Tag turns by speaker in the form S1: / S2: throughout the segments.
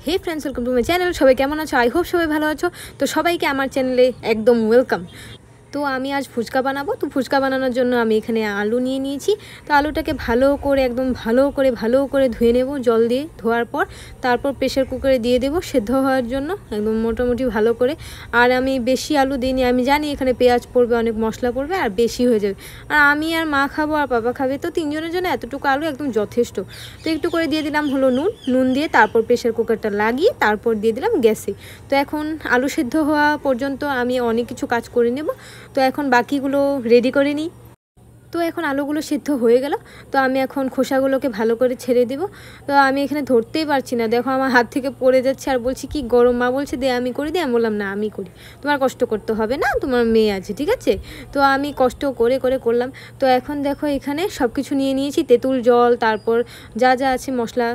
S1: Hey friends, welcome to my channel. সবাই কেমন আছো? আই হোপ সবাই ভালো আছো। তো সবাইকে আমার চ্যানেলে একদম ওয়েলকাম। তো আমি আজ ফুচকা বানাবো। তো ফুচকা বানানোর জন্য আমি এখানে আলু নিয়ে নিয়েছি। তো আলুটাকে ভালো করে একদম ভালো করে ধুয়ে নেব জল দিয়ে। ধোয়ার পর তারপর প্রেশার কুকারে দিয়ে দেবো সেদ্ধ হওয়ার জন্য একদম মোটামুটি ভালো করে। আর আমি বেশি আলু দিইনি, আমি জানি এখানে পেঁয়াজ পড়বে, অনেক মশলা পড়বে আর বেশি হয়ে যাবে। আর আমি আর মা খাবো আর বাবা খাবে, তো তিনজনের জন্য এতটুকু আলু একদম যথেষ্ট। তো একটু করে দিয়ে দিলাম হলো নুন দিয়ে তারপর প্রেশার কুকারটা লাগিয়ে তারপর দিয়ে দিলাম গ্যাসে। তো এখন আলু সেদ্ধ হওয়া পর্যন্ত আমি অনেক কিছু কাজ করে নেব। তো এখন বাকিগুলো রেডি করে নিই। তো এখন আলুগুলো সেদ্ধ হয়ে গেল। তো আমি এখন খোসাগুলোকে ভালো করে ছেড়ে দেব। তো আমি এখানে ধরতেই পারছি না, দেখো আমার হাত থেকে পড়ে যাচ্ছে আর বলছি কি গরম। মা বলছে দে আমি করি, আমি বললাম না আমি করি, তোমার কষ্ট করতে হবে না, তোমার মেয়ে আছে ঠিক আছে। তো আমি কষ্ট করে করলাম। তো এখন দেখো এখানে সব কিছু নিয়ে নিয়েছি, তেঁতুল জল, তারপর যা যা আছে মশলা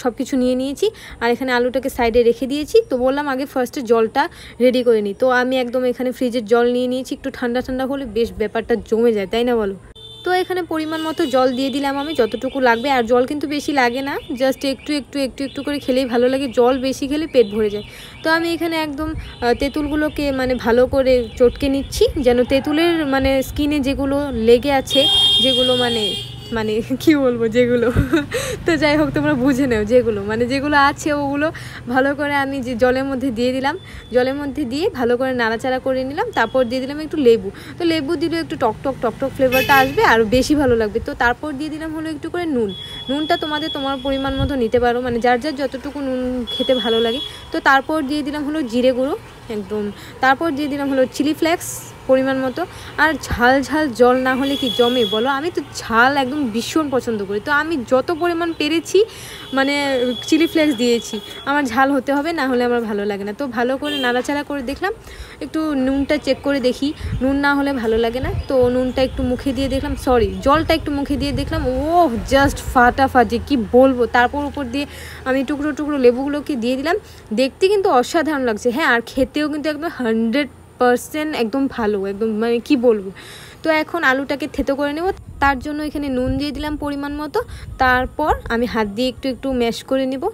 S1: সব কিছু নিয়ে নিয়েছি। আর এখানে আলুটাকে সাইডে রেখে দিয়েছি। তো বললাম আগে ফার্স্টে জলটা রেডি করে নিই। তো আমি একদম এখানে ফ্রিজের জল নিয়ে নিয়েছি, একটু ঠান্ডা ঠান্ডা হলে বেশ ব্যাপারটা জমে যায়, তাই না বলো? তো এখানে পরিমাণ মতো জল দিয়ে দিলাম আমি, যতটুকু লাগবে। আর জল কিন্তু বেশি লাগে না, জাস্ট একটু করে খেলেই ভালো লাগে। জল বেশি খেলে পেট ভরে যায়। তো আমি এখানে একদম তেঁতুলগুলোকে মানে ভালো করে চটকে নিচ্ছি, যেন তেঁতুলের মানে স্কিনে যেগুলো লেগে আছে, যেগুলো মানে কি বলবো যেগুলো তো যাই হোক তোমরা বুঝে নাও, যেগুলো আছে ওগুলো ভালো করে আমি যে জলের মধ্যে দিয়ে দিলাম। জলের মধ্যে দিয়ে ভালো করে নাড়াচাড়া করে নিলাম। তারপর দিয়ে দিলাম একটু লেবু। তো লেবু দিলে একটু টক ফ্লেভারটা আসবে আর বেশি ভালো লাগবে। তো তারপর দিয়ে দিলাম হলো একটু করে নুনটা তোমার পরিমাণ মতো নিতে পারো, মানে যার যতটুকু নুন খেতে ভালো লাগে। তো তারপর দিয়ে দিলাম হলো জিরে গুঁড়ো একদম। তারপর দিয়ে দিলাম হলো চিলি ফ্লেক্স পরিমাণ মতো। আর ঝাল জল না হলে কি জমে বলো? আমি তো ঝাল একদম ভীষণ পছন্দ করি। তো আমি যত পরিমাণ পেরেছি মানে চিলি ফ্লেক্স দিয়েছি। আমার ঝাল হতে হবে, না হলে আমার ভালো লাগে না। তো ভালো করে নাড়াচাড়া করে দেখলাম, একটু নুনটা চেক করে দেখি, নুন না হলে ভালো লাগে না। তো নুনটা একটু মুখে দিয়ে দেখলাম, জলটা একটু মুখে দিয়ে দেখলাম, ও জাস্ট ফাটাফাটি কি বলবো। তারপর উপর দিয়ে আমি টুকরো লেবুগুলোকে দিয়ে দিলাম। দেখতে কিন্তু অসাধারণ লাগছে, হ্যাঁ, আর খেতেও কিন্তু একদম 100% একদম ভালো, একদম মানে কি বলবো। তো এখন আলুটাকে থেতো করে নেব। তার জন্য এখানে নুন দিয়ে দিলাম পরিমাণ মতো। তারপর আমি হাত দিয়ে একটু ম্যাশ করে নেব,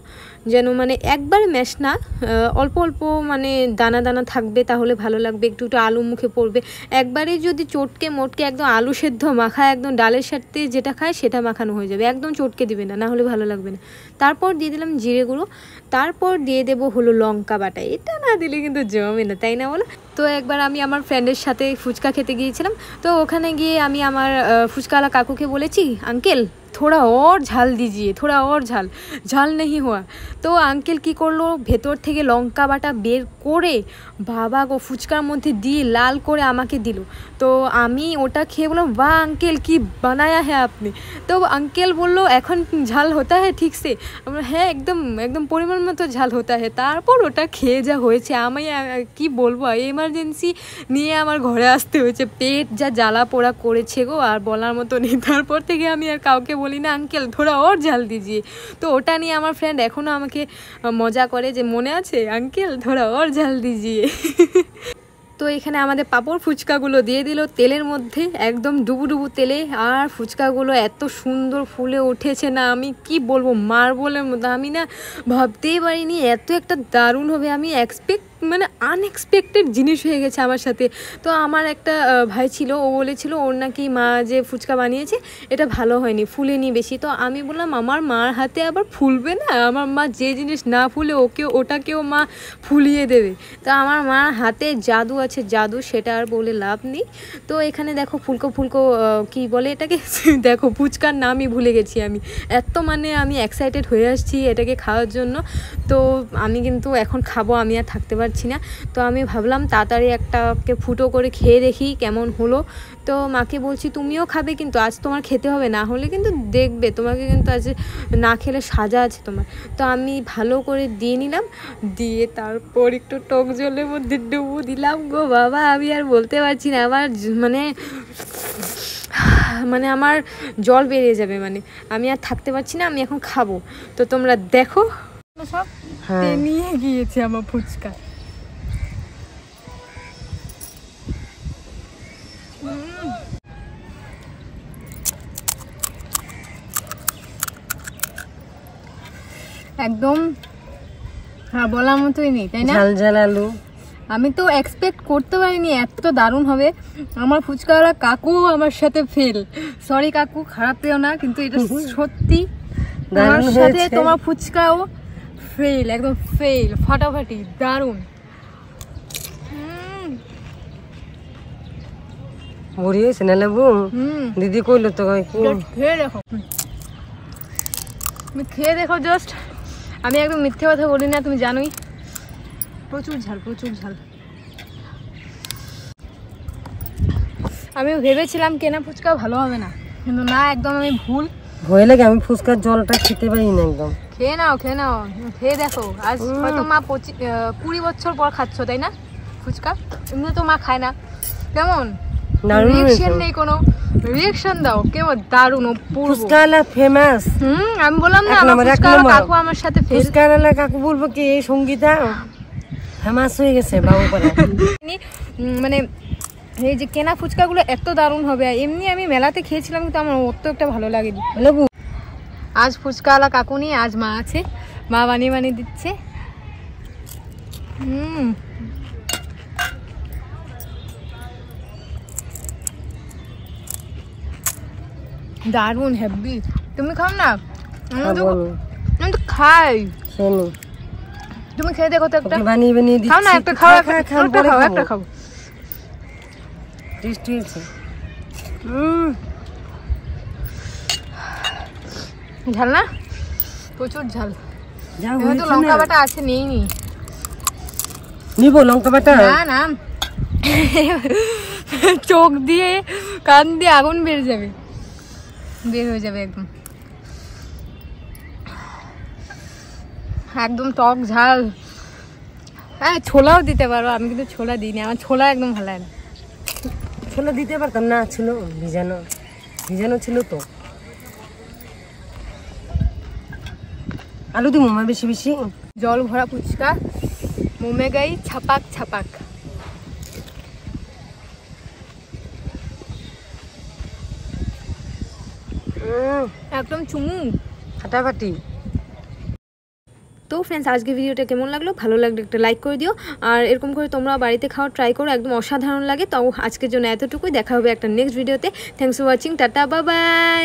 S1: যেন মানে একবারে ম্যাশ না, অল্প মানে দানা থাকবে, তাহলে ভালো লাগবে। একটু আলু মুখে পড়বে। একবারে যদি চটকে মোটকে একদম আলু সেদ্ধ মাখা, একদম ডালের সাথে যেটা খায় সেটা মাখানো হয়ে যাবে, একদম চটকে দিবে না, হলে ভালো লাগবে না। তারপর দিয়ে দিলাম জিরে গুঁড়ো। তারপর দিয়ে দেবো হলো লঙ্কা বাটা। এটা না দিলে কিন্তু জমে না, তাই না বলো? তো একবার আমি আমার ফ্রেন্ডের সাথে ফুচকা খেতে গিয়েছিলাম। তো ওখানে গিয়ে আমি আমার ফুচকাওয়ালা কাকুকে বলেছি, আঙ্কেল थोड़ा और ঝাল দিজিয়ে, थोड़ा और ঝাল নেই হওয়া। তো আঙ্কেল কি করলো, ভেতর থেকে লঙ্কা বাটা বের করে বাবা গো ফুচকার মধ্যে দিয়ে লাল করে আমাকে দিল। তো আমি ওটা খেয়ে বললাম, বাহ আঙ্কেল কি বানায়া হ্যাঁ আপনি। তো আঙ্কেল বললো এখন ঝাল হতা হ্যাঁ ঠিক সে। আমরা হ্যাঁ একদম পরিমাণ মতো ঝাল হতা হ্যাঁ। তারপর ওটা খেয়ে যা হয়েছে, আমি কি বলবো, এমার্জেন্সি নিয়ে আমার ঘরে আসতে হয়েছে। পেট যা জ্বালা পোড়া করেছে গো, আর বলার মতো নেই। তারপর থেকে আমি আর কাউকে বলি না আঙ্কেল থোড়া ওর ঝাল দিজিয়ে। তো ওটা নিয়ে আমার ফ্রেন্ড এখনও আমাকে মজা করে যে মনে আছে আঙ্কেল থোড়া ওর ঝাল দিজিয়ে। তো এখানে আমাদের পাঁপড় ফুচকাগুলো দিয়ে দিল তেলের মধ্যে, একদম ডুবু তেলে। আর ফুচকাগুলো এত সুন্দর ফুলে উঠেছে না, আমি কি বলবো, মার্বেলের মতো। আমি না ভাবতেই পারিনি এত একটা দারুণ হবে। আমি আনএক্সপেক্টেড জিনিস হয়ে গেছে আমার সাথে। তো আমার একটা ভাই ছিল, ও বলেছিল ওর নাকি মা যে ফুচকা বানিয়েছে এটা ভালো হয়নি, ফুলেনি বেশি। তো আমি বললাম আমার মার হাতে আবার ফুলবে না? আমার মা যে জিনিস না ফুলে ওটাকেও মা ফুলিয়ে দেবে। তো আমার মার হাতে জাদু আছে, জাদু, সেটা আর বলে লাভ নেই। তো এখানে দেখো ফুলকো কি বলে এটাকে দেখো ফুচকার নামই ভুলে গেছি আমি। আমি এক্সাইটেড হয়ে আসছি এটাকে খাওয়ার জন্য। তো আমি কিন্তু এখন খাবো, আমি আর থাকতে পারছি না। তো আমি ভাবলাম তাড়াতাড়ি একটাকে ফুটো করে খেয়ে দেখি কেমন হলো। তো মাকে বলছি তুমিও খাবে, কিন্তু আজ তোমার খেতে হবে, না হলে কিন্তু দেখবে তোমাকে কিন্তু আজ না খেলে সাজা আছে তোমার। তো আমি ভালো করে দিয়ে নিলাম, দিয়ে তারপর একটু টক জলের মধ্যে ডুবু দিলাম গো বাবা। আমি আর বলতে পারছি না, আমার আমার জল বেরিয়ে যাবে, আমি আর থাকতে পারছি না, আমি এখন খাবো। তো তোমরা দেখো সব নিয়ে গিয়েছে আমার ফুচকা। একদম হ্যাঁ বলার মতোই নেই, তাই না?
S2: ঝাল ঝাল আলু,
S1: আমি তো এক্সপেক্ট করতে পারিনি এত দারুণ হবে। আমার ফুচকাওয়ালা কাকু আমার সাথে ফেল, সরি কাকু, খারাপ পেও না, কিন্তু এটা সত্যি আমার সাথে তোমার ফুচকাও ফেল, একদম ফেল, ফাটাফাটি দারুণ।
S2: ভরি হয়েছে না লেবু? দিদি কইলো তো
S1: খেয়ে দেখো, তুমি খেয়ে দেখো জাস্ট। আমি একদম মিথ্যে কথা বলি না, তুমি জানোই। প্রচুর ঝাল, প্রচুর ঝাল। আমি ভেবেছিলাম কেনা ফুচকা ভালো হবে না, কিন্তু না, একদম আমি ভুল।
S2: ভয় লাগে, আমি ফুচকার জলটা খেতে পারি না একদম।
S1: খেয়ে নাও, খেয়ে নাও, খেয়ে দেখো। আজ হয়তো মা 20 বছর পর খাচ্ছ, তাই না ফুচকা? এমনি তো মা খায় না। কেমন রিঅ্যাকশন নেই, কোনো রিঅ্যাকশন দাও। কেমন দারুণ,
S2: ফুচকাওয়ালা ফেমাস।
S1: আমি বললাম না আমার ফুচকাওয়ালা কাকু আমার সাথে ফেল।
S2: ফুচকাওয়ালা কাকু বলবো কি এই সঙ্গীতা ফেমাস হয়ে গেছে বাবুপাড়া।
S1: মানে এই যে কেনা ফুচকাগুলো এত দারুণ হবে, এমনি আমি মেলাতে খেয়েছিলাম কিন্তু আমার অত একটা ভালো লাগেনি।
S2: লেবু
S1: আজ ফুচকাওয়ালা কাকু নেই, আজ মা আছে, মা বানিয়ে বানিয়ে দিচ্ছে। দারুণ হেভি। তুমি খাও না? আমি তো খাই। তুমি খেয়ে দেখো তো একটা,
S2: বানিয়ে বানিয়ে দিচ্ছি।
S1: খাও না, একটা খাও, একটা খাও, একটা খাও।
S2: টেস্টি আছে।
S1: ঝাল না? প্রচুর ঝাল। তো লঙ্কা বাটা আছে, নেই নি
S2: নিব লঙ্কা বাটা?
S1: না না, চোখ দিয়ে কান দিয়ে আগুন বের হয়ে যাবে একদম, একদম টক ঝাল। হ্যাঁ ছোলাও দিতে পারো, আমি কিন্তু ছোলা দিই না, আমার ছোলা একদম ভালো লাগে না।
S2: ছোলা দিতে পারতাম না, ছিল ভিজানো, ভিজানো ছিল তো। আলু দিব মা বেশি বেশি।
S1: জল ভরা ফুচকা, মোমে গাই ছাপাক ছাপাক। একদম চুমু,
S2: ফাটাফাটি।
S1: তো ফ্রেন্ডস, আজকে ভিডিওটা কেমন লাগলো? ভালো লাগলে একটা লাইক করে দিও, আর এরকম করে তোমরা বাড়িতে খাওয়া ট্রাই করো, একদম অসাধারণ লাগে। তো আজকের জন্য এতটুকুই, দেখা হবে একটা নেক্সট ভিডিওতে। Thanks for watching, tata, bye bye.